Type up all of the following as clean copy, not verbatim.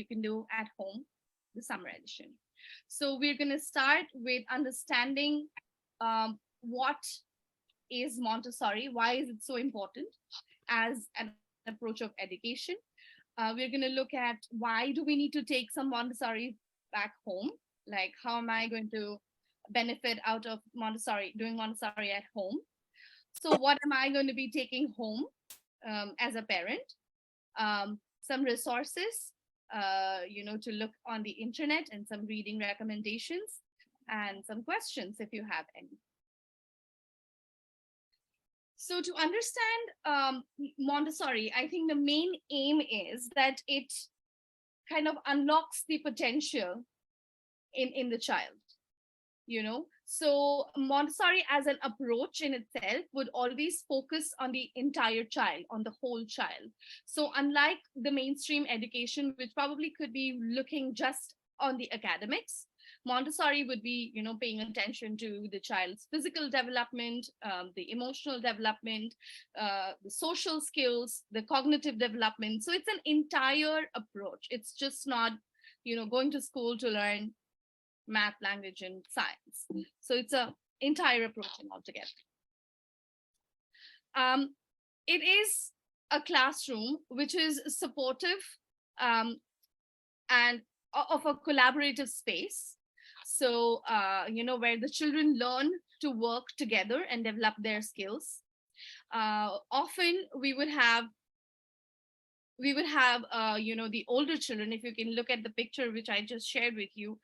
you can do at home, the summer edition. So we're going to start with understanding what is Montessori, why is it so important as an approach of education. We're going to look at why do we need to take some Montessori back home, like how am I going to benefit out of Montessori, doing Montessori at home. So what am I going to be taking home as a parent? Some resources, to look on the internet, and some reading recommendations, and some questions if you have any. So to understand Montessori, I think the main aim is that it kind of unlocks the potential in the child. So Montessori as an approach in itself would always focus on the entire child, on the whole child. So unlike the mainstream education, which probably could be looking just on the academics, Montessori would be, paying attention to the child's physical development, the emotional development, the social skills, the cognitive development. So it's an entire approach. It's just not, going to school to learn math, language, and science. So it's an entire approach altogether. It is a classroom which is supportive and of a collaborative space. So, where the children learn to work together and develop their skills. Often we would have the older children. If you can look at the picture which I just shared with you,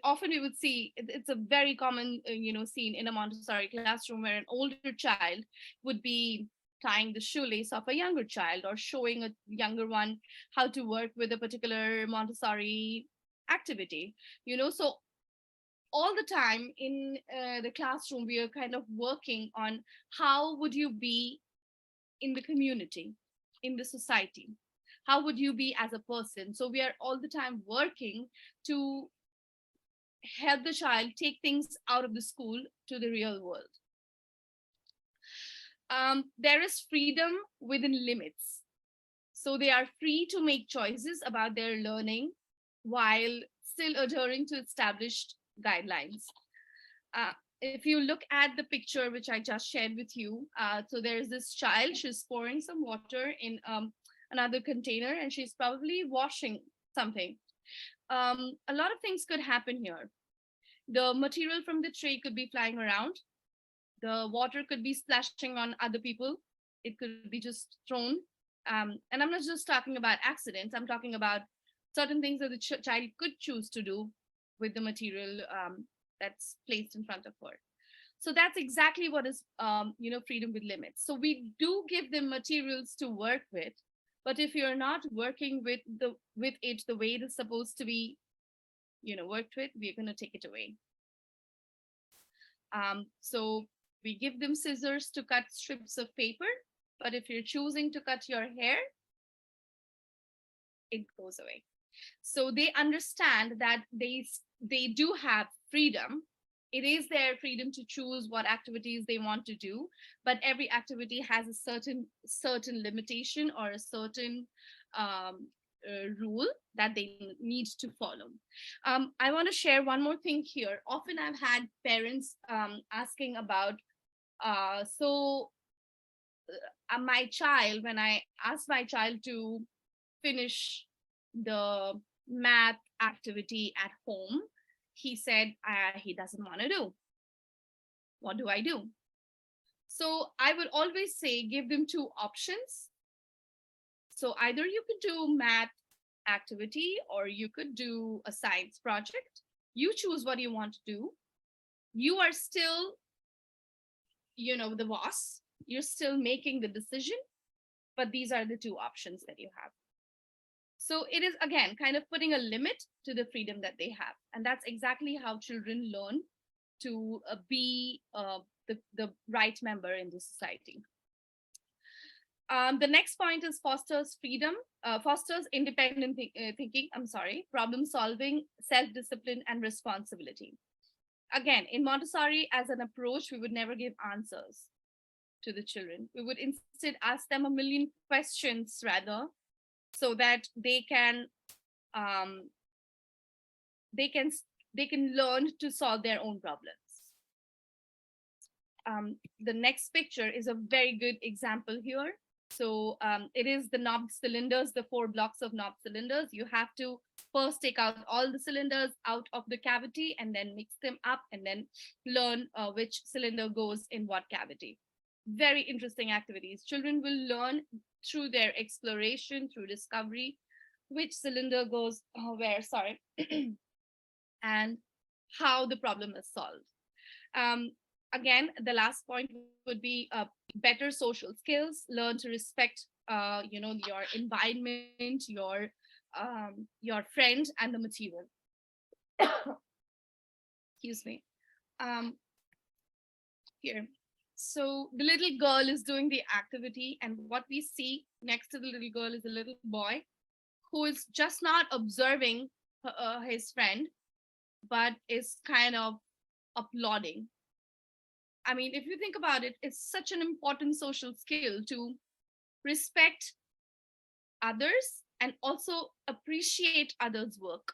often we would see it's a very common scene in a Montessori classroom where an older child would be tying the shoelace of a younger child, or showing a younger one how to work with a particular Montessori activity. So all the time in the classroom, we are kind of working on how would you be in the community, in the society. How would you be as a person? So we are all the time working to help the child take things out of the school to the real world. There is freedom within limits. So they are free to make choices about their learning while still adhering to established guidelines. If you look at the picture which I just shared with you, so there's this child, she's pouring some water in another container, and she's probably washing something. A lot of things could happen here. The material from the tray could be flying around. The water could be splashing on other people. It could be just thrown. And I'm not just talking about accidents. I'm talking about certain things that the child could choose to do with the material that's placed in front of her. So that's exactly what is, freedom with limits. So we do give them materials to work with, but if you're not working with it the way it is supposed to be, worked with, we're going to take it away. So we give them scissors to cut strips of paper, but if you're choosing to cut your hair, it goes away. So they understand that they do have freedom. It is their freedom to choose what activities they want to do, but every activity has a certain limitation or a certain rule that they need to follow. I want to share one more thing here. Often I've had parents asking about, my child, when I asked my child to finish the math activity at home, he said he doesn't want to do. What do I do? So I would always say, give them two options. So either you could do math activity, or you could do a science project. You choose what you want to do. You are still, the boss. You're still making the decision, but these are the two options that you have. So it is, again, kind of putting a limit to the freedom that they have. And that's exactly how children learn to be the right member in the society. The next point is fosters freedom, fosters independent thinking, problem solving, self-discipline, and responsibility. Again, in Montessori, as an approach, we would never give answers to the children. We would instead ask them a million questions rather, so that they can um, they can they can learn to solve their own problems. The next picture is a very good example here. So it is the knob cylinders, the 4 blocks of knob cylinders. You have to first take out all the cylinders out of the cavity and then mix them up and then learn which cylinder goes in what cavity. Very interesting activities. Children will learn through their exploration, through discovery, which cylinder goes where, sorry, and how the problem is solved. Um, Again, the last point would be better social skills. Learn to respect, your environment, your friend, and the material. Excuse me. Um, Here. So the little girl is doing the activity, and what we see next to the little girl is a little boy who is just not observing his friend, but is kind of applauding. I mean, if you think about it, it's such an important social skill to respect others and also appreciate others' work.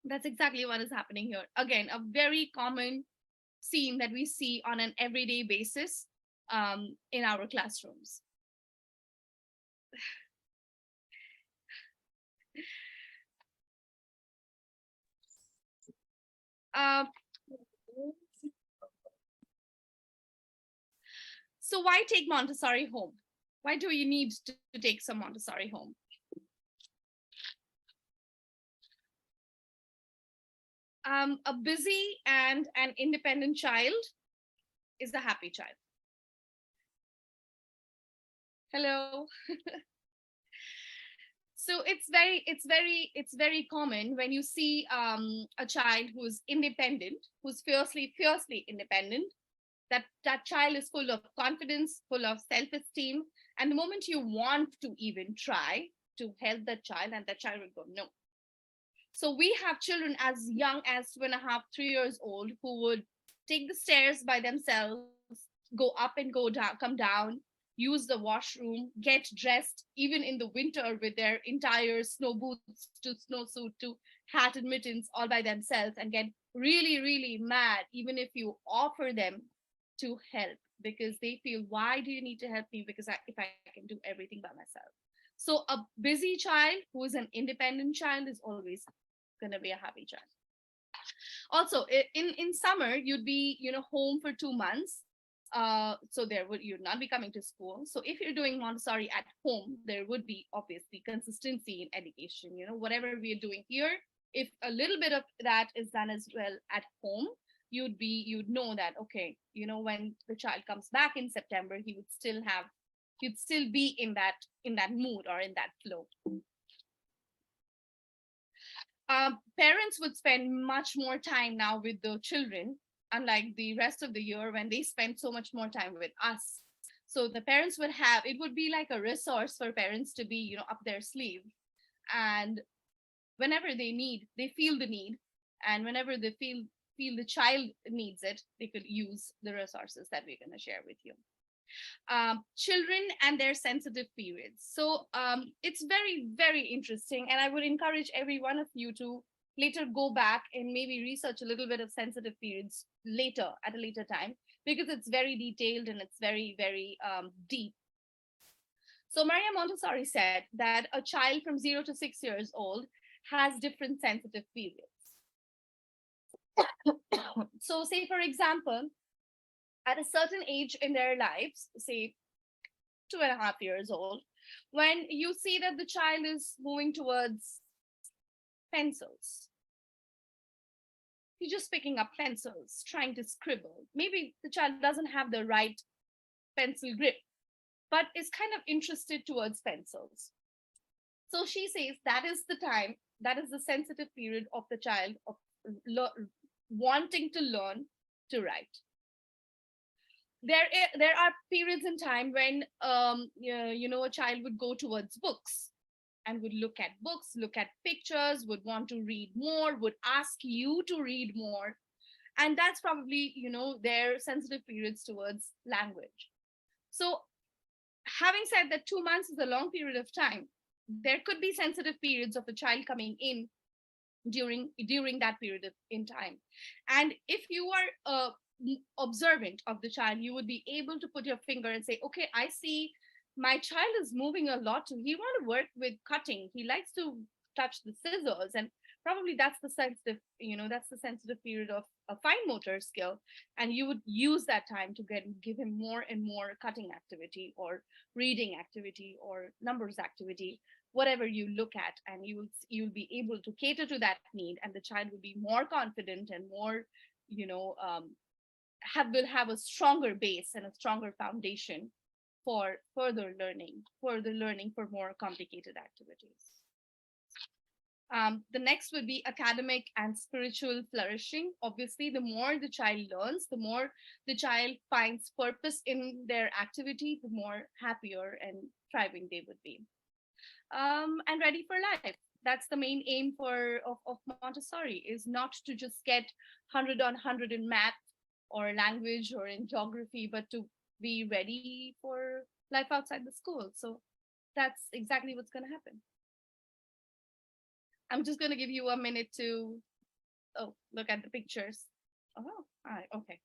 That's exactly what is happening here. Again, a very common scene that we see on an everyday basis in our classrooms. Uh, so why take Montessori home? Why do you need to take some Montessori home? A busy and an independent child is a happy child. Hello. So it's very common when you see a child who's independent, who's fiercely independent. That child is full of confidence, full of self-esteem, and the moment you want to even try to help that child, and that child will go no. So we have children as young as 2.5, 3 years old who would take the stairs by themselves, go up and go down, come down, use the washroom, get dressed, even in the winter with their entire snow boots to snowsuit to hat and mittens all by themselves, and get really mad even if you offer them to help, because they feel, why do you need to help me? Because if I can do everything by myself. So a busy child who is an independent child is always going to be a happy child. Also, in summer, you'd be home for 2 months. So you'd not be coming to school. So if you're doing Montessori at home, there would be obviously consistency in education. Whatever we are doing here, if a little bit of that is done as well at home, you'd know that, okay, when the child comes back in September, he'd still be in that mood or in that flow. Parents would spend much more time now with the children, unlike the rest of the year when they spend so much more time with us. So the parents it would be like a resource for parents to be, up their sleeve. And whenever they feel the need, and whenever they feel the child needs it, they could use the resources that we're going to share with you. Children and their sensitive periods. So it's very interesting, and I would encourage every one of you to later go back and maybe research a little bit of sensitive periods at a later time, because it's very detailed and it's very deep. So Maria Montessori said that a child from 0 to 6 years old has different sensitive periods. So say, for example, at a certain age in their lives, say 2.5 years old, when you see that the child is moving towards pencils, he's just picking up pencils, trying to scribble. Maybe the child doesn't have the right pencil grip, but is kind of interested towards pencils. So she says that is the time, that is the sensitive period of the child of wanting to learn to write. There are periods in time when a child would go towards books and would look at books, look at pictures, would want to read more, would ask you to read more. And that's probably, their sensitive periods towards language. So having said that 2 months is a long period of time, there could be sensitive periods of a child coming in during that period in time. And if you are observant of the child, you would be able to put your finger and say, okay, I see my child is moving a lot. He want to work with cutting, he likes to touch the scissors, and probably that's the sensitive, that's the sensitive period of a fine motor skill. And you would use that time to give him more and more cutting activity, or reading activity, or numbers activity, whatever you look at, and you'll be able to cater to that need, and the child will be more confident and more, you know will have a stronger base and a stronger foundation for further learning for more complicated activities. The next would be academic and spiritual flourishing. Obviously, the more the child learns, the more the child finds purpose in their activity, the more happier and thriving they would be. And ready for life. That's the main aim of Montessori, is not to just get 100 on 100 in math or language or in geography, but to be ready for life outside the school. So that's exactly what's going to happen. I'm just going to give you a minute to look at the pictures. Oh, all right, okay.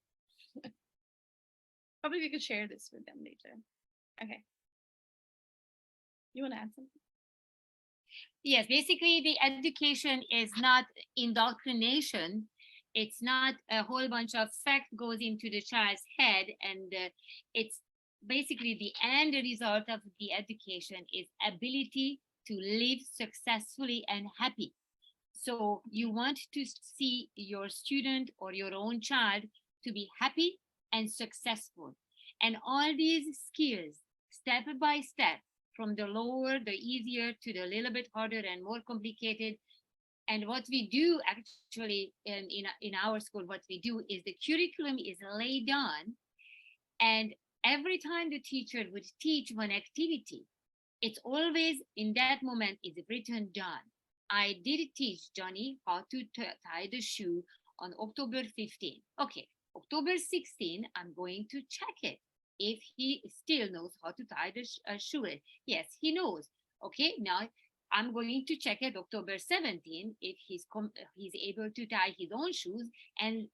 Probably we could share this with them later. Okay. You want to add something? Yes, basically the education is not indoctrination. It's not a whole bunch of fact goes into the child's head, and it's basically the end result of the education is ability to live successfully and happy. So you want to see your student or your own child to be happy and successful. And all these skills, step by step, from the lower, the easier, to the little bit harder and more complicated. And what we do actually in our school, what we do is the curriculum is laid on, and every time the teacher would teach one activity, it's always in that moment is written down. I did teach Johnny how to tie the shoe on October 15. Okay, October 16, I'm going to check it if he still knows how to tie the shoe. Yes, he knows. Okay, now I'm going to check it October 17 if he's able to tie his own shoes and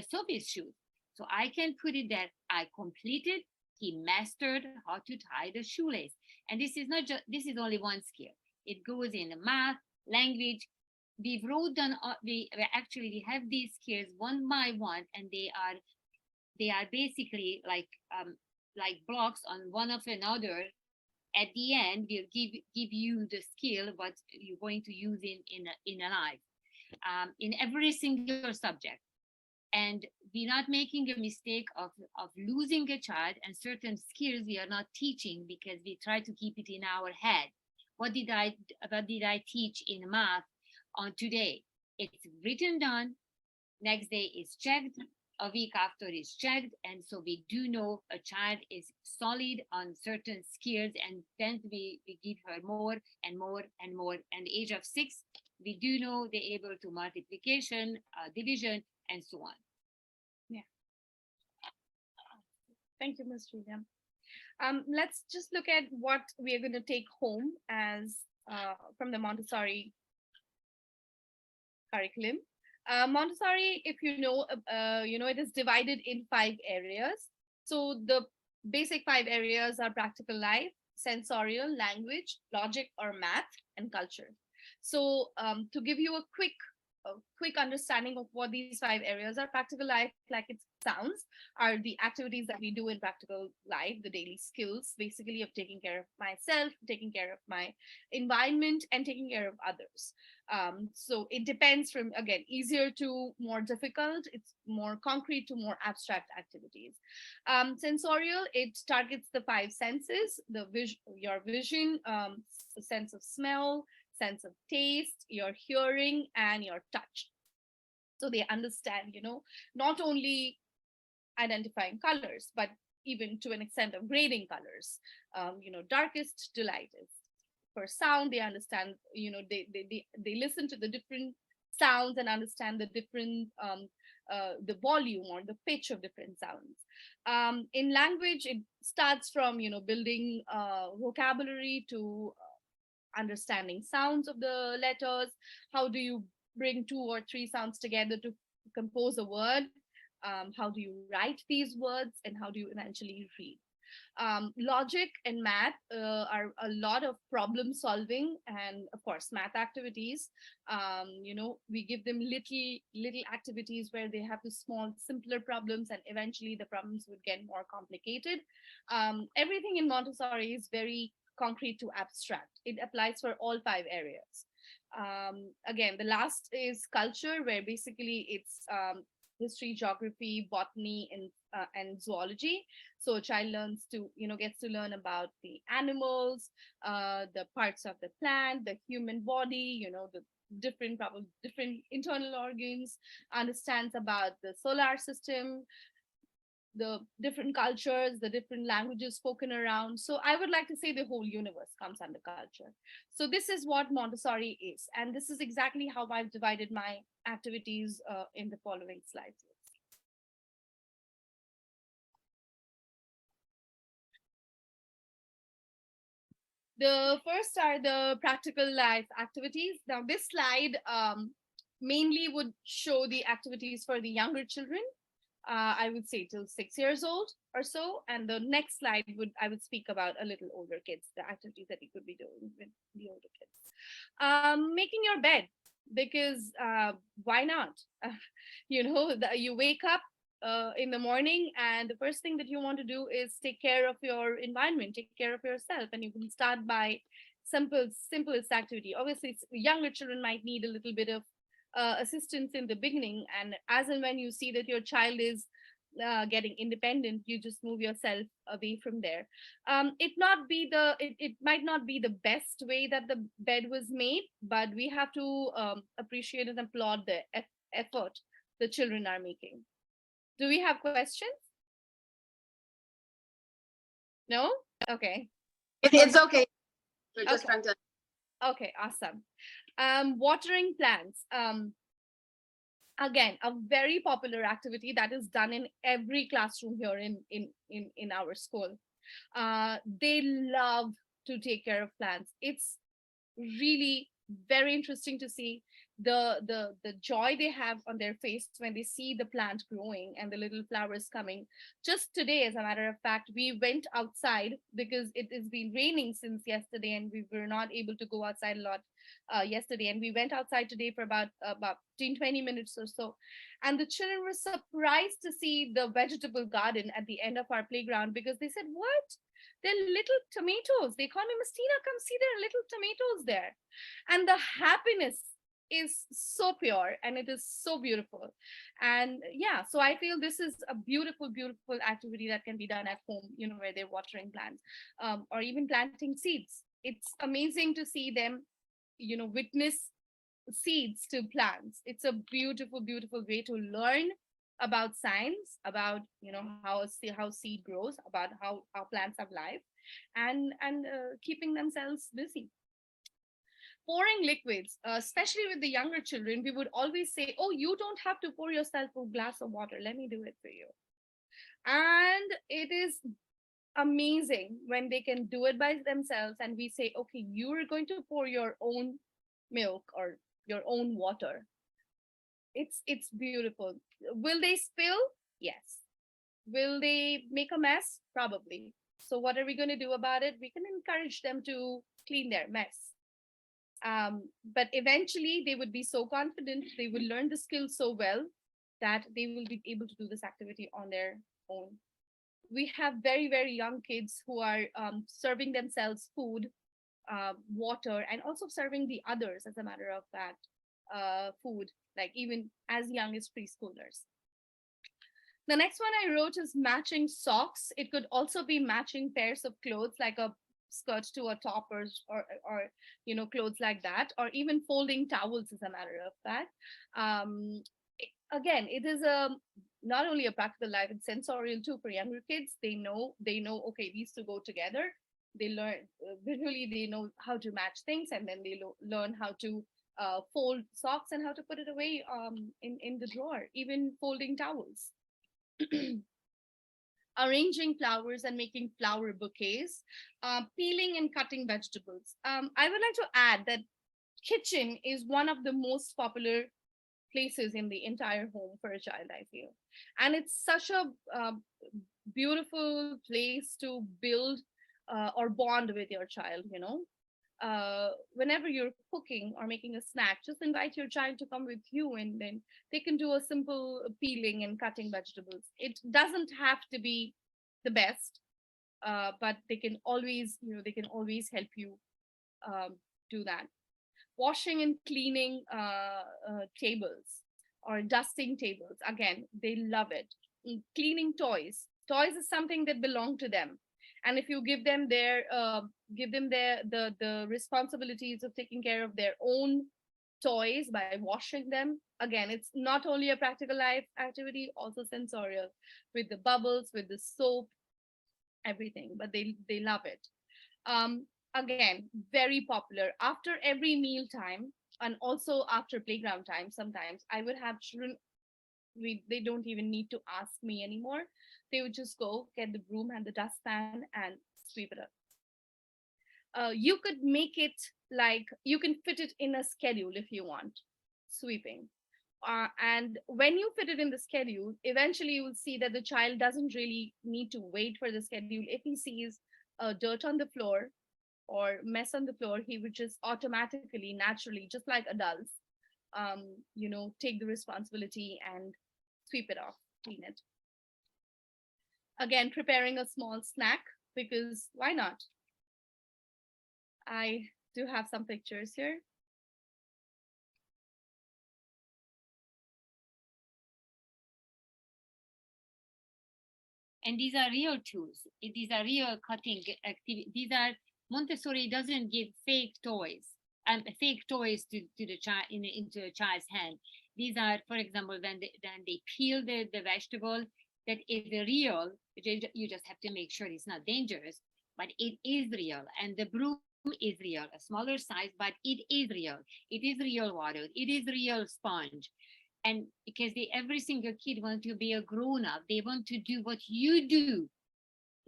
Sophie's shoes. So I can put it there. I completed. He mastered how to tie the shoelace. And this is not just, this is only one skill. It goes in math, language. We've wrote down. We have these skills one by one, and they are basically like blocks on one of another. At the end, we'll give you the skill what you're going to use in a life, in every single subject. And we're not making a mistake of losing a child, and certain skills we are not teaching because we try to keep it in our head. What did I teach in math on today? It's written down. Next day is checked. A week after is checked. And so we do know a child is solid on certain skills, and then we give her more and more and more. And the age of 6, we do know they're able to multiplication, division, and so on. Yeah. Thank you, Ms. Julia. Let's just look at what we are going to take home as from the Montessori curriculum. Montessori, if you know, it is divided in 5 areas. So the basic 5 areas are practical life, sensorial, language, logic or math, and culture. So to give you a quick understanding of what these 5 areas are, practical life, like it sounds, are the activities that we do in practical life, the daily skills, basically of taking care of myself, taking care of my environment, and taking care of others. So it depends from, again, easier to more difficult. It's more concrete to more abstract activities. Sensorial, it targets the 5 senses, your vision, sense of smell, sense of taste, your hearing, and your touch. So they understand, not only identifying colors, but even to an extent of grading colors. Darkest to lightest. For sound, they understand, they listen to the different sounds and understand the different the volume or the pitch of different sounds. In language, it starts from building vocabulary to understanding sounds of the letters. How do you bring two or three sounds together to compose a word? How do you write these words, and how do you eventually read? Logic and math are a lot of problem solving, and of course math activities. We give them little activities where they have the small simpler problems, and eventually the problems would get more complicated. Everything in Montessori is very concrete to abstract. It applies for all 5 areas. Again, the last is culture, where basically it's history, geography, botany, and zoology. So a child learns to, gets to learn about the animals, the parts of the plant, the human body, the different internal organs, understands about the solar system, the different cultures, the different languages spoken around. So I would like to say the whole universe comes under culture. So this is what Montessori is. And this is exactly how I've divided my activities in the following slides. The first are the practical life activities. Now, this slide mainly would show the activities for the younger children. I would say till 6 years old or so. And the next slide I would speak about a little older kids, the activities that you could be doing with the older kids. Making your bed, because why not? You wake up in the morning, and the first thing that you want to do is take care of your environment, take care of yourself, and you can start by simplest activity. Obviously, younger children might need a little bit of assistance in the beginning, and as and when you see that your child is getting independent, you just move yourself away from there. It might not be the best way that the bed was made, but we have to appreciate and applaud the effort the children are making. Do we have questions? No? Okay. It's okay. We're just trying to. Okay, awesome. Watering plants. Again, a very popular activity that is done in every classroom here in our school. They love to take care of plants. It's really very interesting to see the joy they have on their face when they see the plant growing and the little flowers coming. Just today, as a matter of fact, we went outside because it has been raining since yesterday, and we were not able to go outside a lot yesterday, and we went outside today for about 15-20 minutes or so, and the children were surprised to see the vegetable garden at the end of our playground, because they said, what, they're little tomatoes. They call me, Mistina, come see, there are little tomatoes there. And the happiness is so pure, and it is so beautiful. And yeah, so I feel this is a beautiful activity that can be done at home, where they're watering plants, or even planting seeds. It's amazing to see them, witness seeds to plants. It's a beautiful way to learn about science, about how seed grows, about how plants have life, and keeping themselves busy. Pouring liquids, especially with the younger children, we would always say, oh, you don't have to pour yourself a glass of water, let me do it for you. And it is amazing when they can do it by themselves, and we say, okay, you're going to pour your own milk or your own water. It's beautiful. Will they spill? Yes. Will they make a mess? Probably. So what are we going to do about it? We can encourage them to clean their mess. But eventually they would be so confident, they will learn the skill so well that they will be able to do this activity on their own. We have very young kids who are serving themselves food, water, and also serving the others, as a matter of fact, food, like even as young as preschoolers. The next one I wrote is matching socks. It could also be matching pairs of clothes, like a skirt to a top, or clothes like that, or even folding towels, as a matter of fact. Again, it is not only a practical life, it's sensorial too for younger kids. They know, okay, these two go together. They learn visually, they know how to match things, and then they learn how to fold socks and how to put it away in the drawer, even folding towels. arranging flowers and making flower bouquets, peeling and cutting vegetables. I would like to add that kitchen is one of the most popular places in the entire home for a child, I feel. And it's such a beautiful place to build or bond with your child, whenever you're cooking or making a snack, just invite your child to come with you, and then they can do a simple peeling and cutting vegetables. It doesn't have to be the best, but they can always help you um, do that. Washing and cleaning tables or dusting tables, again, they love it. Cleaning toys is something that belong to them, and if you give them the responsibilities of taking care of their own toys by washing them, again, it's not only a practical life activity, also sensorial, with the bubbles, with the soap, everything, but they love it. Again, very popular after every meal time, and also after playground time. Sometimes I would have children, they don't even need to ask me anymore. They would just go get the broom and the dustpan and sweep it up. You could make it, like, you can fit it in a schedule if you want sweeping. And when you fit it in the schedule, eventually you will see that the child doesn't really need to wait for the schedule. If he sees dirt on the floor or mess on the floor, he would just automatically, naturally, just like adults, take the responsibility and sweep it off, clean it. Again, preparing a small snack, because why not? I do have some pictures here. And these are real tools. These are real cutting activities. These are, Montessori doesn't give fake toys and fake toys to the child into a child's hand. These are, for example, when they peel the vegetable, that is real. You just have to make sure it's not dangerous, but it is real. And the broom is real, a smaller size, but it is real. It is real water. It is real sponge. And because every single kid wants to be a grown up, they want to do what you do.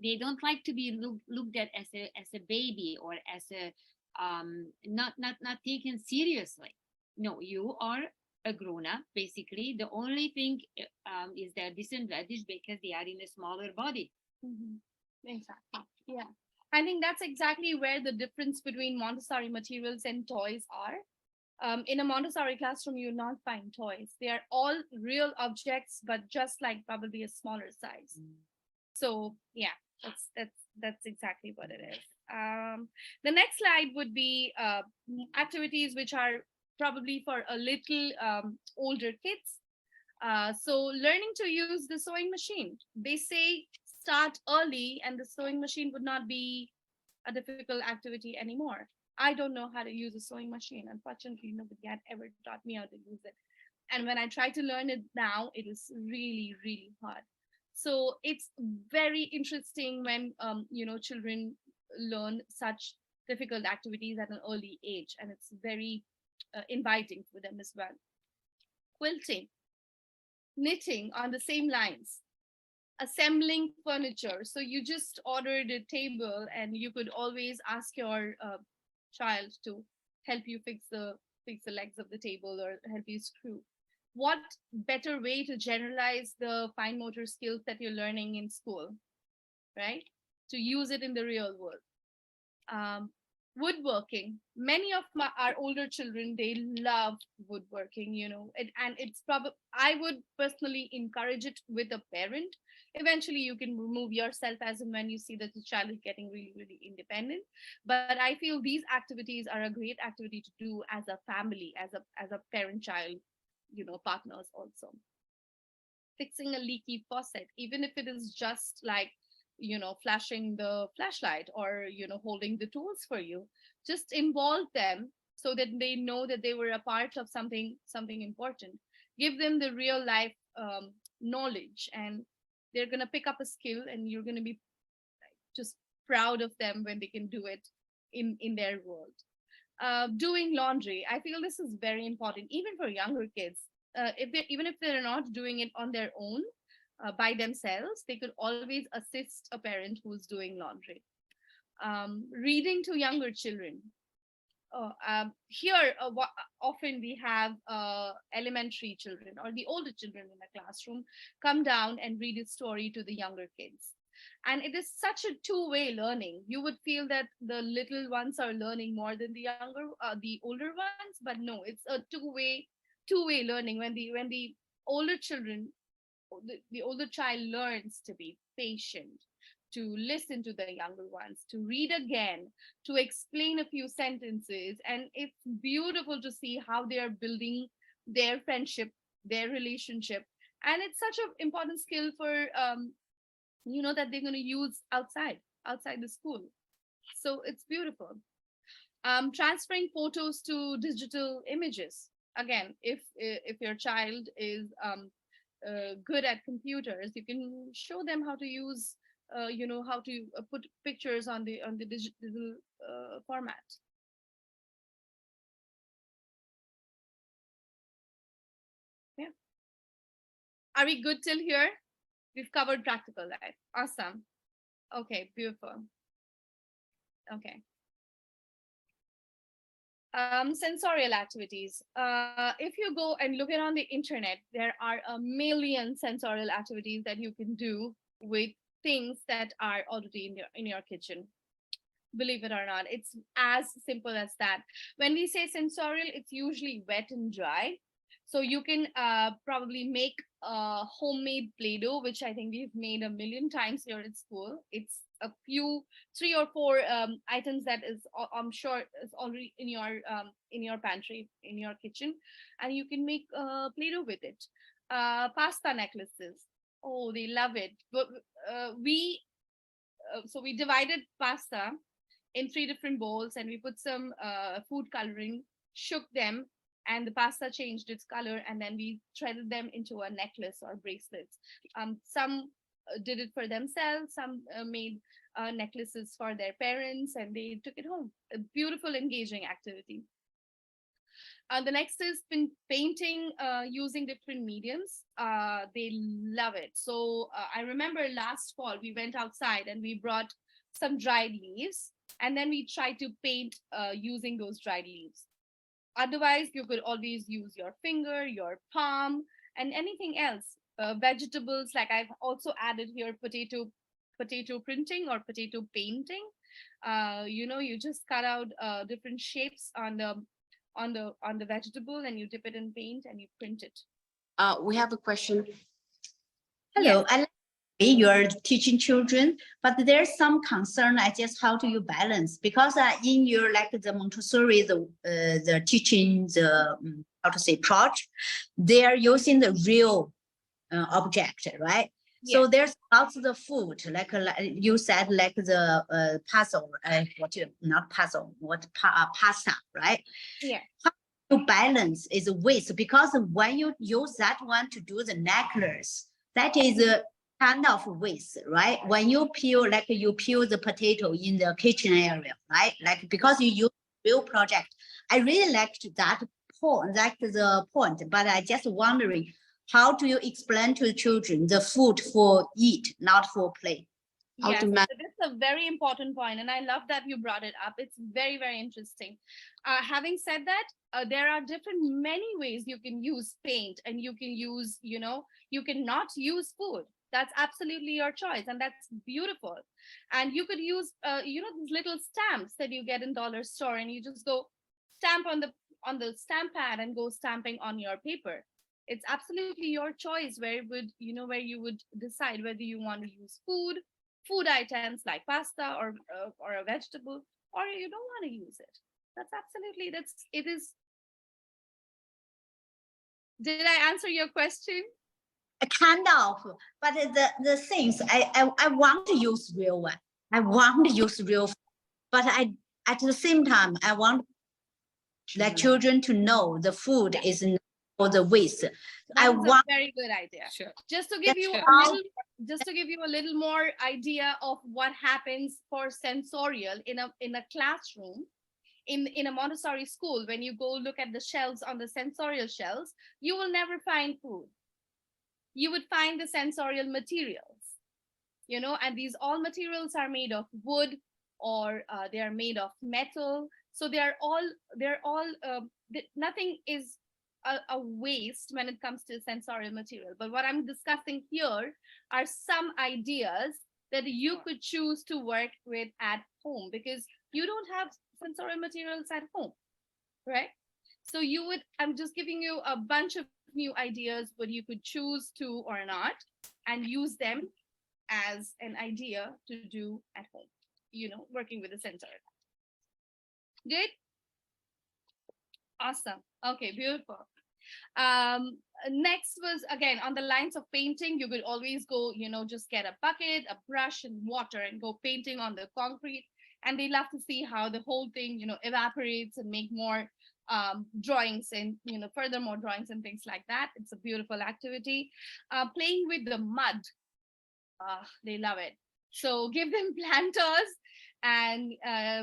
They don't like to be looked at as a baby, or as a not taken seriously. No, you are a grown up. Basically, the only thing is their disadvantage because they are in a smaller body. Mm-hmm. Exactly. Yeah. I think that's exactly where the difference between Montessori materials and toys are. In a Montessori classroom, you'll not find toys. They are all real objects, but just like probably a smaller size. So yeah, that's exactly what it is. The next slide would be activities which are probably for a little older kids. So learning to use the sewing machine. They say start early, and the sewing machine would not be a difficult activity anymore. I don't know how to use a sewing machine. Unfortunately, nobody had ever taught me how to use it. And when I try to learn it now, it is really, really hard. So it's very interesting when children learn such difficult activities at an early age, and it's very inviting for them as well. Quilting, knitting on the same lines, assembling furniture. So you just ordered a table, and you could always ask your child to help you fix the legs of the table or help you screw. What better way to generalize the fine motor skills that you're learning in school, right? To use it in the real world. Woodworking. Many of our older children, they love woodworking, and it's probably, I would personally encourage it with a parent. Eventually you can remove yourself as and when you see that the child is getting really, really independent. But I feel these activities are a great activity to do as a family, as a parent child, partners also. Fixing a leaky faucet, even if it is just like flashing the flashlight, or holding the tools for you, just involve them so that they know that they were a part of something important. Give them the real life knowledge, and they're going to pick up a skill, and you're going to be just proud of them when they can do it in their world. Doing laundry, I feel this is very important even for younger kids. Even if they're not doing it on their own, by themselves, they could always assist a parent who's doing laundry. Reading to younger children. Here, often we have elementary children or the older children in a classroom come down and read a story to the younger kids. And it is such a two-way learning. You would feel that the little ones are learning more than the older ones, but no, it's a two-way learning. When the older children, the older child learns to be patient, to listen to the younger ones, to read again, to explain a few sentences. And it's beautiful to see how they are building their friendship, their relationship. And it's such an important skill for, that they're going to use outside the school. So it's beautiful. Transferring photos to digital images. Again, if your child is good at computers, you can show them how to use how to put pictures on the digital format. Yeah. Are we good till here? We've covered practical life. Awesome. Okay, beautiful. Okay. Sensorial activities. If you go and look it on the internet, there are a million sensorial activities that you can do with things that are already in your kitchen. Believe it or not, it's as simple as that. When we say sensorial, it's usually wet and dry. So you can probably make a homemade Play-Doh, which I think we've made a million times here at school. It's a few, 3 or 4 items that is, I'm sure, is already in your pantry, in your kitchen, and you can make Play-Doh with it. Pasta necklaces. Oh, they love it. But we divided pasta in 3 different bowls, and we put some food coloring, shook them, and the pasta changed its color, and then we threaded them into a necklace or bracelets. Some did it for themselves, some made necklaces for their parents, and they took it home. A beautiful, engaging activity. The next is painting using different mediums. They love it. So I remember last fall, we went outside and we brought some dried leaves, and then we tried to paint using those dried leaves. Otherwise, you could always use your finger, your palm, and anything else. Vegetables, like I've also added here, potato printing or potato painting. You just cut out different shapes on the vegetable, and you dip it in paint and you print it. We have a question. Hello, I like the way you're teaching children, but there's some concern. I just how do you balance? Because in your like the Montessori, the teaching, how to say project, they are using the real object, right? Yeah. So there's lots of the food, like you said, like the puzzle, not puzzle, pasta, right? Yeah. To balance is waste, because when you use that one to do the necklace, that is a kind of waste, right? When you peel, like you peel the potato in the kitchen area, right? Like because you use real project. I really liked that point, the point, but I just wondering, how do you explain to the children the food for eat, not for play? Yes, so that's a very important point, and I love that you brought it up. It's very, very interesting. Having said that, there are many ways you can use paint, and you can use, you can not use food. That's absolutely your choice, and that's beautiful. And you could use, these little stamps that you get in dollar store, and you just go stamp on the stamp pad and go stamping on your paper. It's absolutely your choice where you would decide whether you want to use food items like pasta or a vegetable, or you don't want to use it. It is. Did I answer your question? Kind of, but the things I want to use real one. I want to use real, but I at the same time I want the children to know the food is not for the waste. That's a very good idea. Sure. Just to give you a little more idea of what happens for sensorial in a classroom, in a Montessori school. When you go look at the shelves, on the sensorial shelves, you will never find food. you would find the sensorial materials, and these all materials are made of wood, or they are made of metal. So nothing is a waste when it comes to sensorial material. But what I'm discussing here are some ideas that you could choose to work with at home, because you don't have sensorial materials at home, right? So I'm just giving you a bunch of new ideas what you could choose to or not, and use them as an idea to do at home, working with the sensor. Good? Awesome. Okay, beautiful. Next was, again, on the lines of painting. You could always go, just get a bucket, a brush, and water, and go painting on the concrete. And they love to see how the whole thing, evaporates, and make more drawings, and furthermore drawings and things like that. It's a beautiful activity. Playing with the mud, they love it. So give them planters, and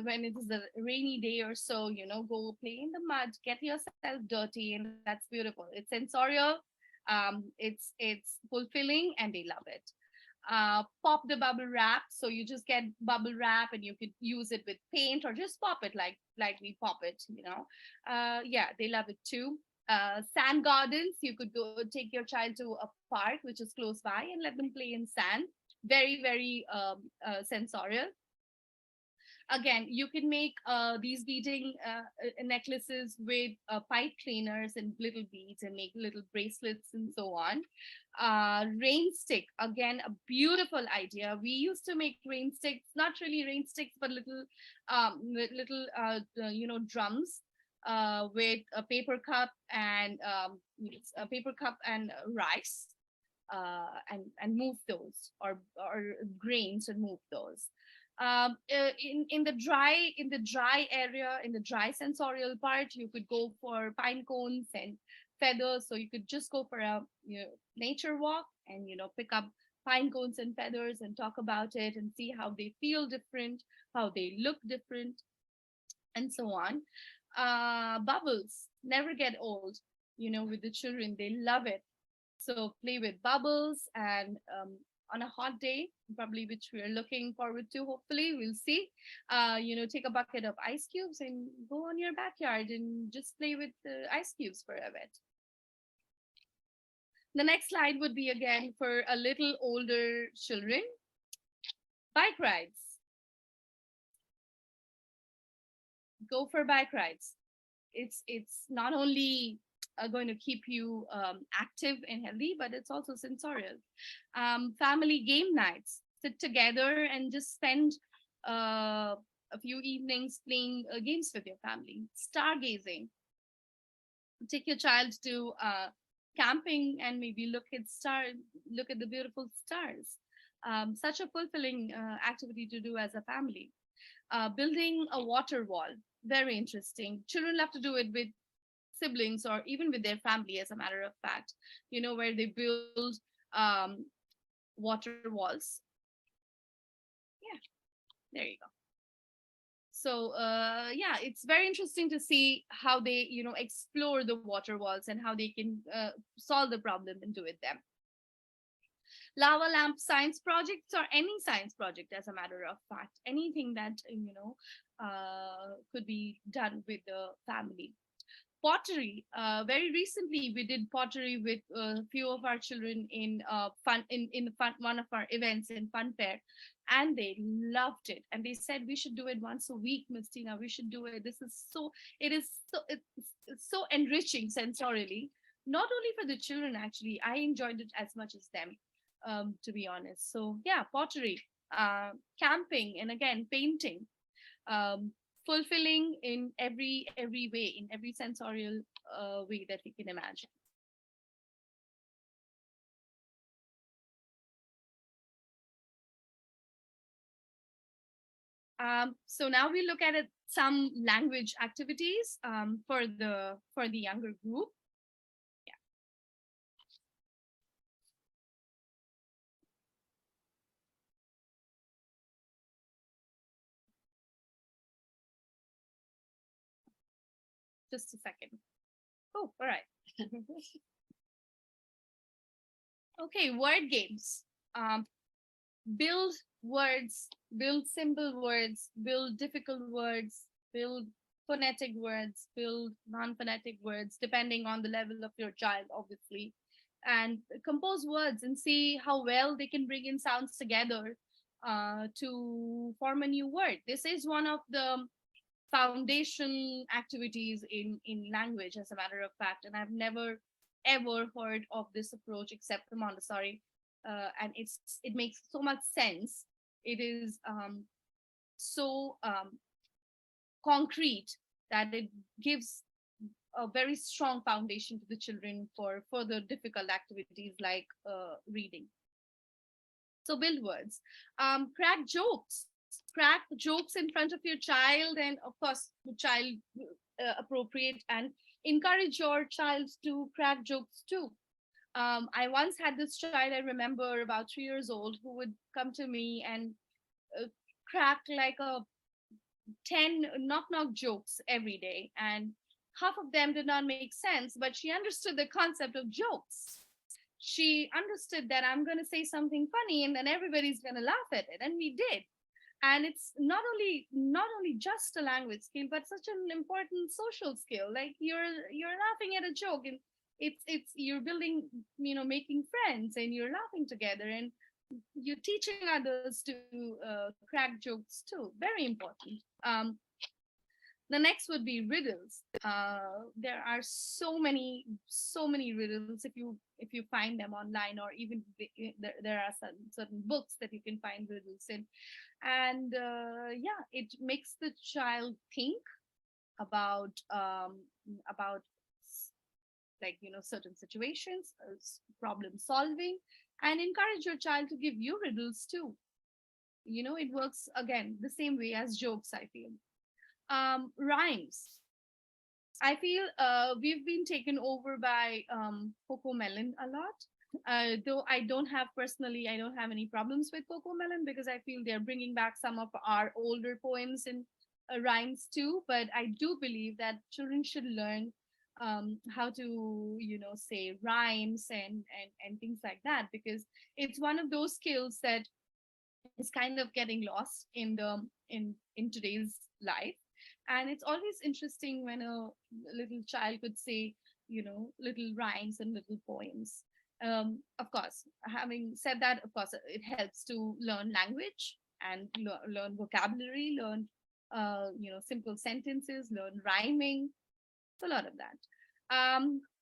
when it is a rainy day or so, go play in the mud, get yourself dirty, and that's beautiful. It's sensorial, it's fulfilling, and they love it. Pop the bubble wrap. So you just get bubble wrap, and you could use it with paint, or just pop it like we pop it. Yeah, they love it too. Sand gardens. You could go take your child to a park which is close by, and let them play in sand. Very, very sensorial. Again, you can make these beading necklaces with pipe cleaners and little beads, and make little bracelets and so on. Rain stick, again, a beautiful idea. We used to make rain sticks, not really rain sticks, but little drums with a paper cup and rice, and move those, or grains, and move those. In the dry area, in the dry sensorial part, you could go for pine cones and feathers. So you could just go for a nature walk, and pick up pine cones and feathers, and talk about it, and see how they feel different, how they look different, and so on. Bubbles never get old, with the children. They love it. So play with bubbles, and on a hot day, probably, which we're looking forward to, hopefully, we'll see. Take a bucket of ice cubes, and go on your backyard, and just play with the ice cubes for a bit. The next slide would be, again, for a little older children. Bike rides. Go for bike rides. It's not only going to keep you active and healthy, but it's also sensorial. Family game nights. Sit together and just spend a few evenings playing games with your family. Stargazing. Take your child to camping, and maybe look at the beautiful stars. Such a fulfilling activity to do as a family. Building a water wall. Very interesting. Children love to do it with siblings, or even with their family, as a matter of fact, where they build water walls. Yeah, there you go. So yeah, it's very interesting to see how they explore the water walls, and how they can solve the problem and do with them. Lava lamp science projects, or any science project, as a matter of fact, anything that could be done with the family. Pottery. Very recently, we did pottery with a few of our children in one of our events in Fun Fair, and they loved it. And they said, we should do it once a week, Miss Tina. We should do it. It's so enriching sensorially, not only for the children. Actually, I enjoyed it as much as them, to be honest. So yeah, pottery, camping, and again, painting. Fulfilling in every way, in every sensorial way that we can imagine. So now we look at some language activities for the younger group. Yeah. Just a second. Oh, all right. Okay, word games. Build words, build simple words, build difficult words, build phonetic words, build non-phonetic words, depending on the level of your child, obviously. And compose words and see how well they can bring in sounds together to form a new word. This is one of the foundation activities in language, as a matter of fact. And I've never ever heard of this approach except for Montessori, and it makes so much sense. It is so concrete that it gives a very strong foundation to the children for further difficult activities like reading. So build words. Crack jokes. Crack jokes in front of your child, and of course, child appropriate, and encourage your child to crack jokes too. I once had this child, I remember, about 3 years old, who would come to me and uh, crack like a 10 knock knock jokes every day, and half of them did not make sense, but she understood the concept of jokes. She understood that I'm going to say something funny and then everybody's going to laugh at it, and we did. And it's not only just a language skill, but such an important social skill. Like you're laughing at a joke, and it's you're building, making friends, and you're laughing together, and you're teaching others to crack jokes too. Very important. The next would be riddles. There are so many riddles. If you find them online, or even there are certain books that you can find riddles in. And yeah, it makes the child think about like certain situations, problem solving, and encourage your child to give you riddles too. It works again the same way as jokes, I feel. Rhymes. I feel we've been taken over by Coco Melon a lot. Though I don't have any problems with Coco Melon, because I feel they're bringing back some of our older poems and rhymes too. But I do believe that children should learn how to, say rhymes and things like that, because it's one of those skills that is kind of getting lost in today's life. And it's always interesting when a little child could say, little rhymes and little poems. Of course, having said that, of course it helps to learn language and learn vocabulary, learn simple sentences, learn rhyming, a lot of that.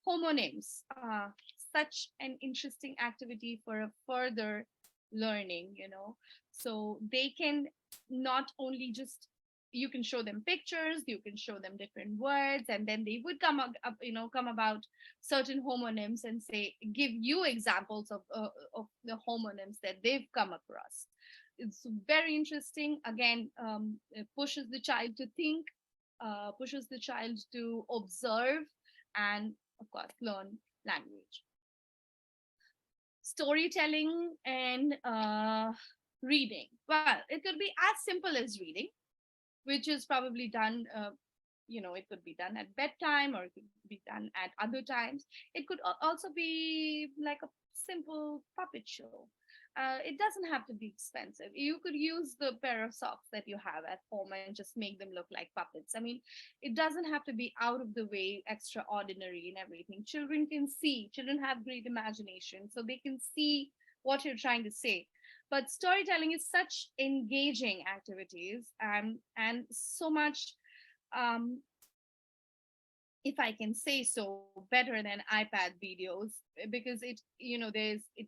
Homonyms, such an interesting activity for a further learning, so they can not only just, you can show them pictures, you can show them different words, and then they would come about certain homonyms and say, give you examples of the homonyms that they've come across. It's very interesting. Again, it pushes the child to think, pushes the child to observe, and of course learn language. Storytelling and reading. Well, it could be as simple as reading, which is probably done, it could be done at bedtime, or it could be done at other times. It could also be like a simple puppet show. It doesn't have to be expensive. You could use the pair of socks that you have at home and just make them look like puppets. I mean, it doesn't have to be out of the way, extraordinary and everything. Children have great imagination, so they can see what you're trying to say. But storytelling is such engaging activities, and so much, um, if I can say so, better than iPad videos, because it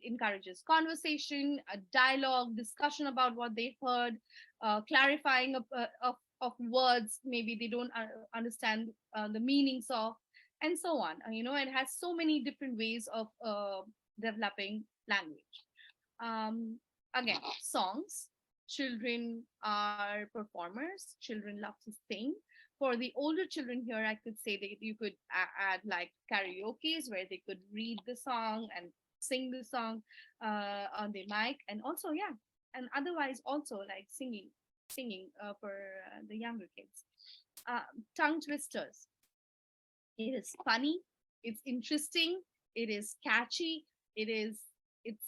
encourages conversation, a dialogue, discussion about what they heard, clarifying of words maybe they don't understand the meanings of, and so on. It has so many different ways of developing language. Again, songs. Children are performers. Children love to sing. For the older children here, I could say that you could add like karaoke's, where they could read the song and sing the song on the mic, and also, yeah, and otherwise also like singing for the younger kids. Uh, Tongue twisters. It is funny. It's interesting. It is catchy. It is it's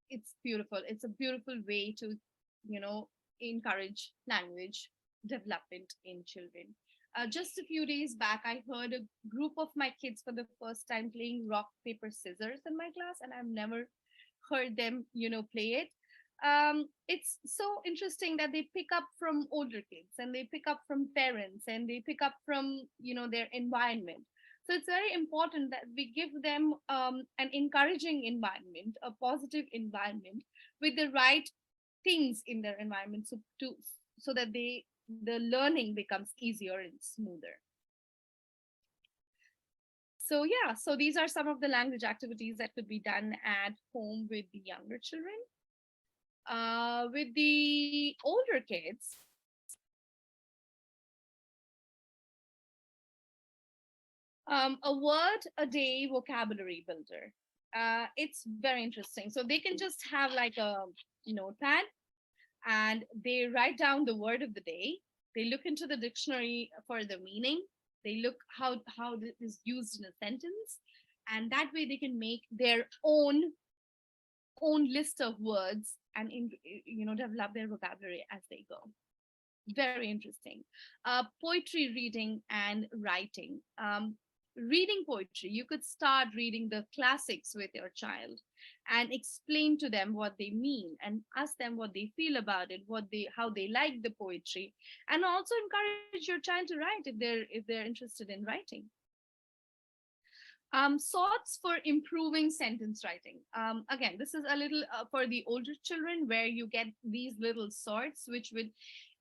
it's beautiful. It's a beautiful way to, encourage language development in children. Just a few days back, I heard a group of my kids for the first time playing rock, paper, scissors in my class, and I've never heard them, play it. It's so interesting that they pick up from older kids and they pick up from parents and they pick up from, their environment. So it's very important that we give them an encouraging environment, a positive environment with the right things in their environment, so that the learning becomes easier and smoother. So yeah, so these are some of the language activities that could be done at home with the younger children. With the older kids, a word a day vocabulary builder. It's very interesting. So they can just have like a notepad and they write down the word of the day. They look into the dictionary for the meaning. They look how this is used in a sentence, and that way they can make their own list of words and develop their vocabulary as they go. Very interesting. Poetry reading and writing. Reading poetry, you could start reading the classics with your child and explain to them what they mean and ask them what they feel about it, how they like the poetry, and also encourage your child to write if they're interested in writing. Sorts for improving sentence writing. Again, this is a little for the older children, where you get these little sorts which would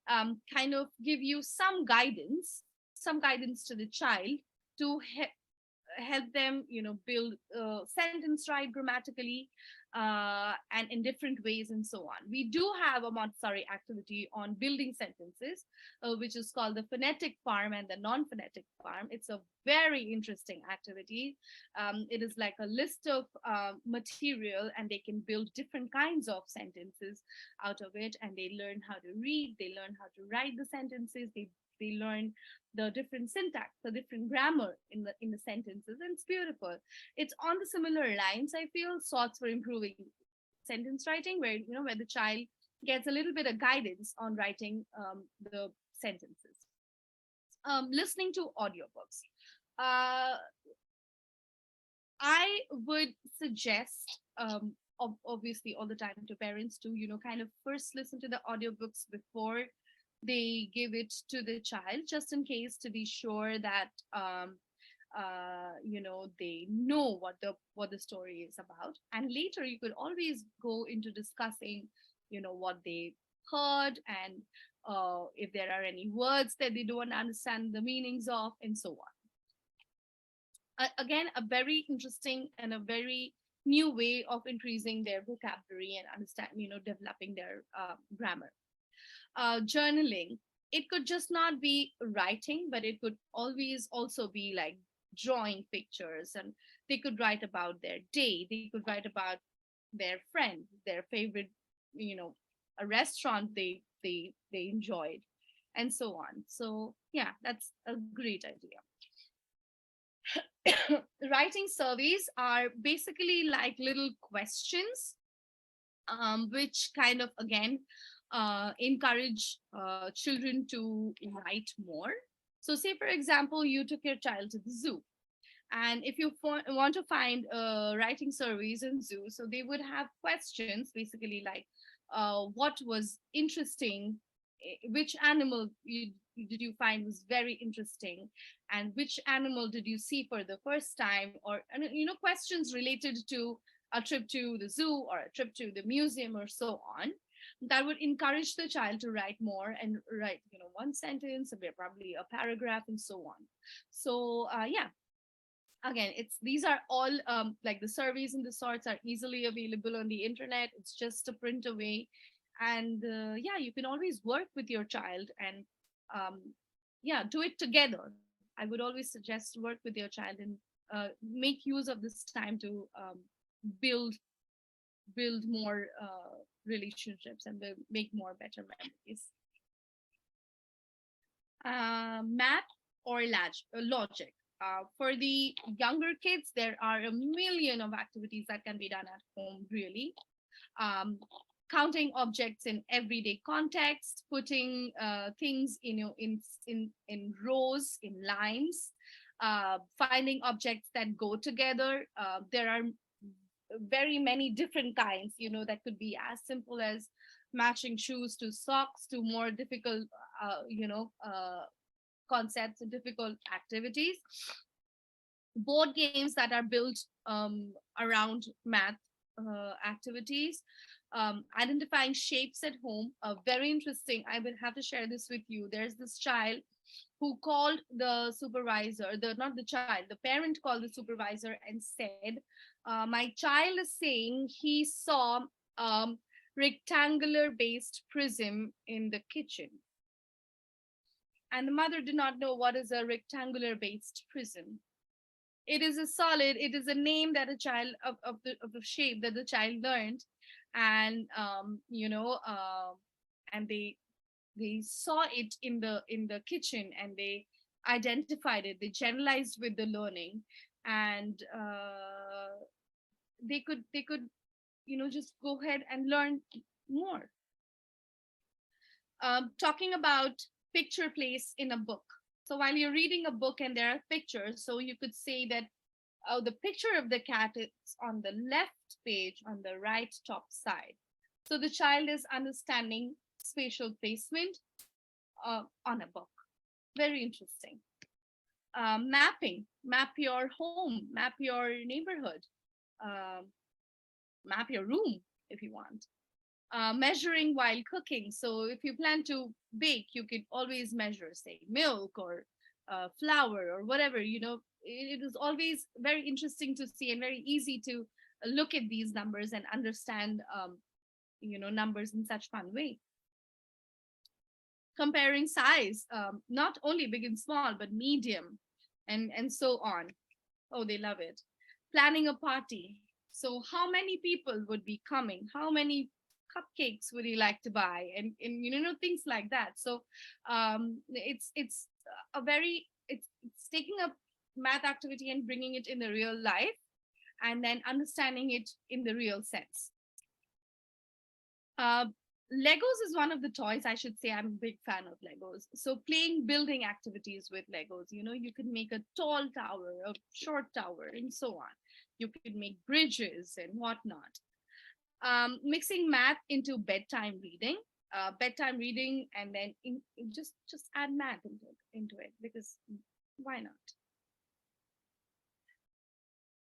kind of give you some guidance to the child to help them, build sentence right grammatically, and in different ways and so on. We do have a Montessori activity on building sentences, which is called the phonetic farm and the non-phonetic farm. It's a very interesting activity. It is like a list of material, and they can build different kinds of sentences out of it, and they learn how to read, they learn how to write the sentences, they learn the different syntax, the different grammar in the sentences, and it's beautiful. It's on the similar lines, I feel, sorts for improving sentence writing, where the child gets a little bit of guidance on writing the sentences. Listening to audiobooks. I would suggest, obviously all the time, to parents to kind of first listen to the audiobooks before they give it to the child, just in case, to be sure that they know what the story is about. And later you could always go into discussing what they heard, and if there are any words that they don't understand the meanings of, and so on. Again, a very interesting and a very new way of increasing their vocabulary and developing their grammar. Journaling, it could just not be writing, but it could always also be like drawing pictures, and they could write about their day, they could write about their friend, their favorite, a restaurant they enjoyed, and so on. So yeah, that's a great idea. Writing surveys are basically like little questions, which kind of, again, encourage children to write more. So say, for example, you took your child to the zoo, and if you want to find writing surveys in zoo, so they would have questions basically like, what was interesting, which animal did you find was very interesting, and which animal did you see for the first time, or questions related to a trip to the zoo or a trip to the museum or so on. That would encourage the child to write more and write one sentence, probably a paragraph, and so on. So yeah, again, these are all like the surveys and the sorts are easily available on the internet. It's just a print away, and yeah, you can always work with your child and yeah, do it together. I would always suggest work with your child and make use of this time to build more relationships and make more better memories. Math or logic. For the younger kids, there are a million of activities that can be done at home, really. Um, Counting objects in everyday context, putting things in rows, in lines, finding objects that go together. There are very many different kinds, that could be as simple as matching shoes to socks to more difficult, concepts and difficult activities. Board games that are built around math activities. Identifying shapes at home, very interesting. I will have to share this with you. There's this child who called the supervisor, not the child, the parent called the supervisor and said, my child is saying he saw rectangular based prism in the kitchen. And the mother did not know what is a rectangular based prism. It is a solid, it is a name that a child of the shape that the child learned. And and they saw it in the kitchen, and they identified it, they generalized with the learning, and they could just go ahead and learn more. Talking about picture place in a book. So while you're reading a book and there are pictures, so you could say that, oh, the picture of the cat is on the left page on the right top side. So the child is understanding spatial placement on a book. Very interesting. Mapping, map your home, map your neighborhood, map your room if you want. Measuring while cooking. So if you plan to bake, you could always measure, say, milk or flour or whatever. It is always very interesting to see and very easy to look at these numbers and understand, numbers in such fun way. Comparing size, not only big and small, but medium, and so on. Oh, they love it. Planning a party. So how many people would be coming? How many cupcakes would you like to buy? And things like that. So it's taking a math activity and bringing it in the real life, and then understanding it in the real sense. Legos is one of the toys. I should say I'm a big fan of Legos. So playing building activities with Legos, you could make a tall tower, a short tower, and so on. You could make bridges and whatnot. Mixing math into bedtime reading, and then just add math into it, because why not?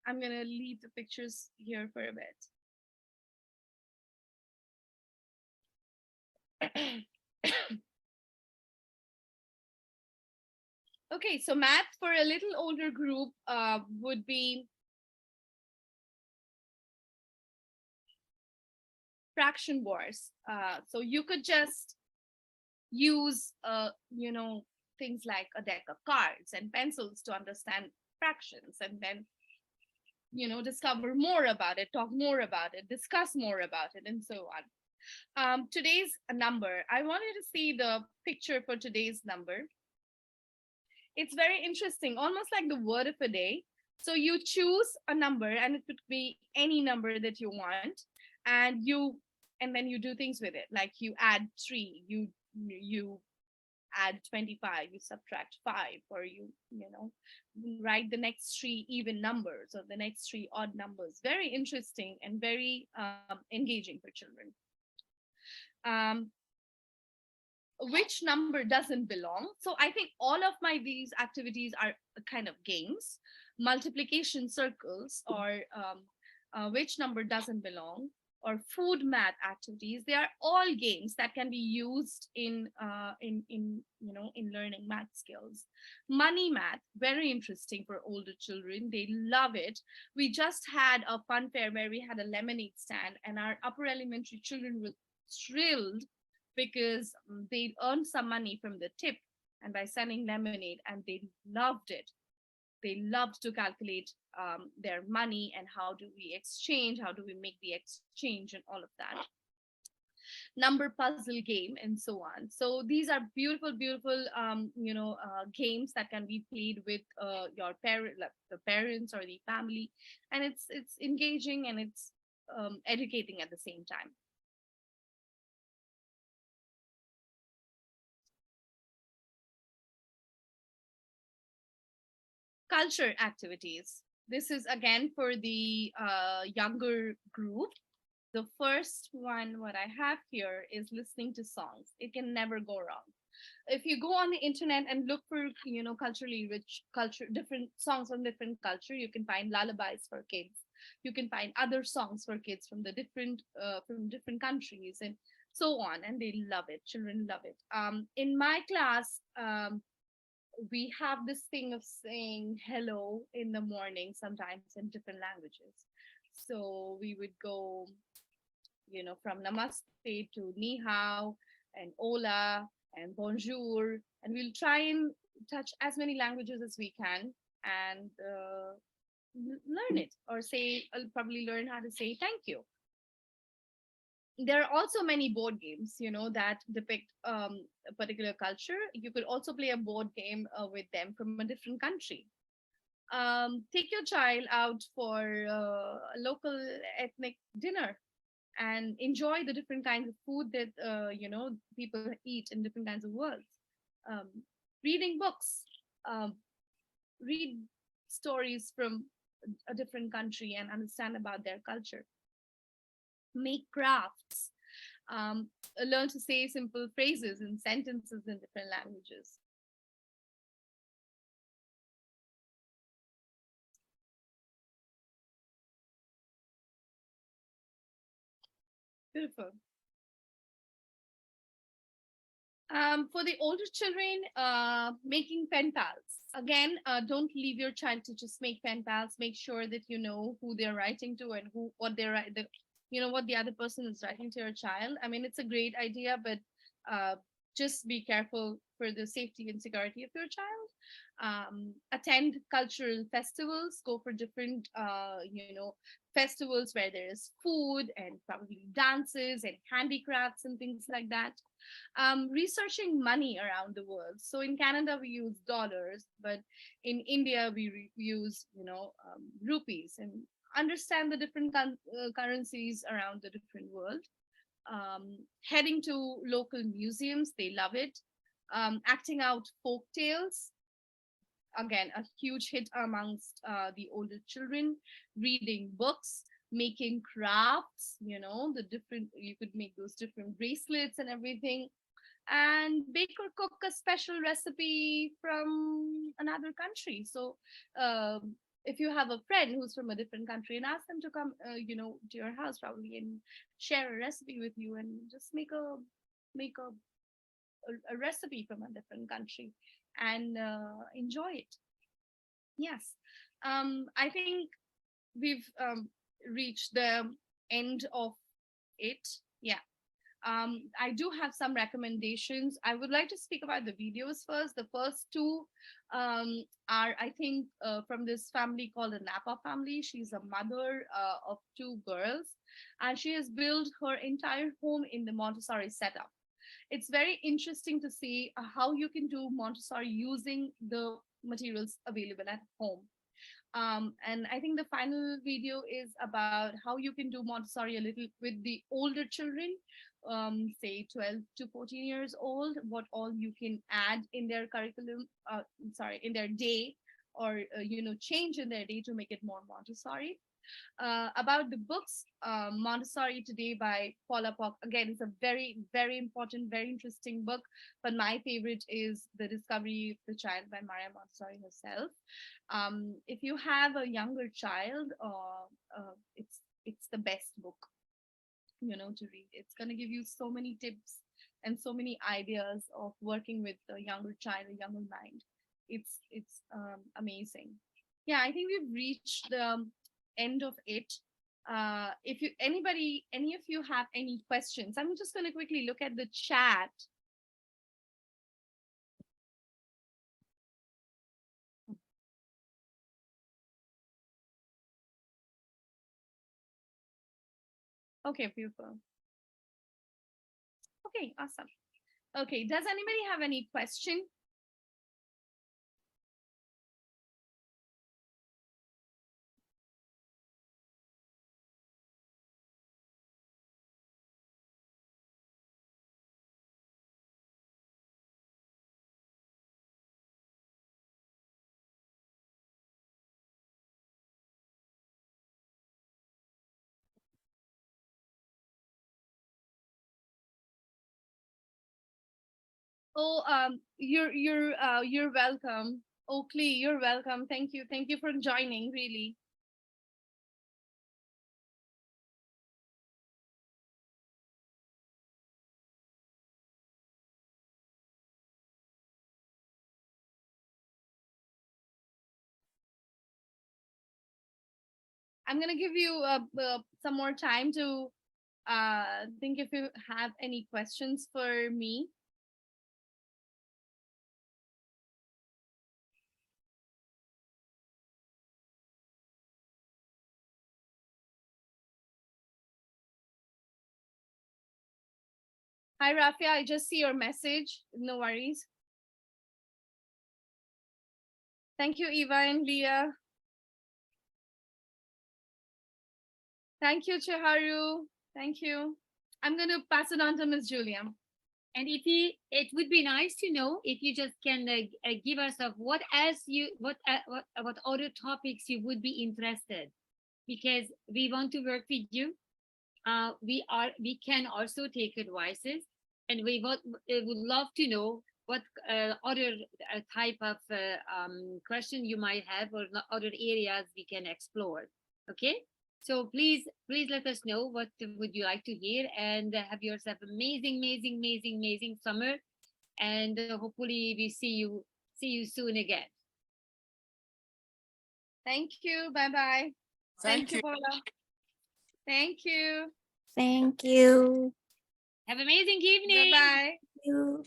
I'm gonna leave the pictures here for a bit. Okay, so math for a little older group would be fraction wars. So you could just use things like a deck of cards and pencils to understand fractions, and then discover more about it, talk more about it, discuss more about it, and so on. Today's number, I wanted to see the picture for today's number. It's very interesting, almost like the word of a day. So you choose a number, and it could be any number that you want, and then you do things with it, like you add 3, you add 25, you subtract 5, or you write the next 3 even numbers or the next 3 odd numbers. Very interesting and very engaging for children. Which number doesn't belong? So I think all of these activities are kind of games. Multiplication circles, or which number doesn't belong, or food math activities. They are all games that can be used in learning math skills. Money math, very interesting for older children. They love it. We just had a fun fair where we had a lemonade stand, and our upper elementary children were thrilled because they earned some money from the tip and by selling lemonade, and they loved it. They loved to calculate their money and how do we exchange, how do we make the exchange, and all of that. number puzzle game, and so on. So these are beautiful, beautiful, games that can be played with your parent, like the parents or the family, and it's engaging and it's educating at the same time. Culture activities. This is again for the younger group. The first one, what I have here, is listening to songs. It can never go wrong. If you go on the internet and look for, culturally rich culture, different songs from different culture, you can find lullabies for kids. You can find other songs for kids from the different countries and so on, and they love it. Children love it. In my class, we have this thing of saying hello in the morning, sometimes in different languages. So we would go, from namaste to ni hao and hola and bonjour, and we'll try and touch as many languages as we can and learn it, or say, I'll probably learn how to say thank you. There are also many board games, that depict a particular culture. You could also play a board game with them from a different country. Take your child out for a local ethnic dinner and enjoy the different kinds of food that people eat in different kinds of worlds. um, Reading books, um, read stories from a different country and understand about their culture. Make crafts, learn to say simple phrases and sentences in different languages. Beautiful. For the older children, making pen pals. Again, don't leave your child to just make pen pals. Make sure that you know who they're writing to and what they're what the other person is writing to your child. I mean, it's a great idea, but just be careful for the safety and security of your child. Attend cultural festivals. Go for different, festivals where there's food and probably dances and handicrafts and things like that. Researching money around the world. So in Canada we use dollars, but in India we use rupees, and understand the different currencies around the different world. Heading to local museums, they love it. Acting out folk tales, again a huge hit amongst the older children. Reading books, making crafts, the different, you could make those different bracelets and everything, and bake or cook a special recipe from another country. So if you have a friend who's from a different country, and ask them to come to your house probably and share a recipe with you, and just make a recipe from a different country and enjoy it. Yes. I think we've reached the end of it. Yeah. I do have some recommendations. I would like to speak about the videos first. The first two are, I think, from this family called the Napa family. She's a mother of two girls, and she has built her entire home in the Montessori setup. It's very interesting to see how you can do Montessori using the materials available at home. And I think the final video is about how you can do Montessori a little with the older children, say 12 to 14 years old, what all you can add in their curriculum, in their day, or, change in their day to make it more Montessori. About the books, Montessori Today by Paula Pock. Again, it's a very, very important, very interesting book. But my favorite is The Discovery of the Child by Maria Montessori herself. If you have a younger child, it's the best book, to read. It's going to give you so many tips and so many ideas of working with a younger child, a younger mind. It's amazing. Yeah, I think we've reached the end of it. If any of you have any questions, I'm just going to quickly look at the chat. Okay, beautiful. Okay, awesome. Okay, does anybody have any question? Oh, you're welcome. Oakley, you're welcome. Thank you. Thank you for joining, really. I'm gonna give you some more time to think if you have any questions for me. Hi, Rafia. I just see your message. No worries. Thank you, Eva and Leah. Thank you, Chiharu. Thank you. I'm going to pass it on to Miss Julia. And if you, it would be nice to know if you just can give us of what other topics you would be interested, because we want to work with you. We can also take advices, and we would love to know what other type of question you might have, or other areas we can explore. Okay, so please let us know what would you like to hear, and have yourself amazing summer, and hopefully we see you soon again. Thank you. Bye-bye. Thank you, Paula. Thank you. Thank you. Have an amazing evening. Bye-bye. You.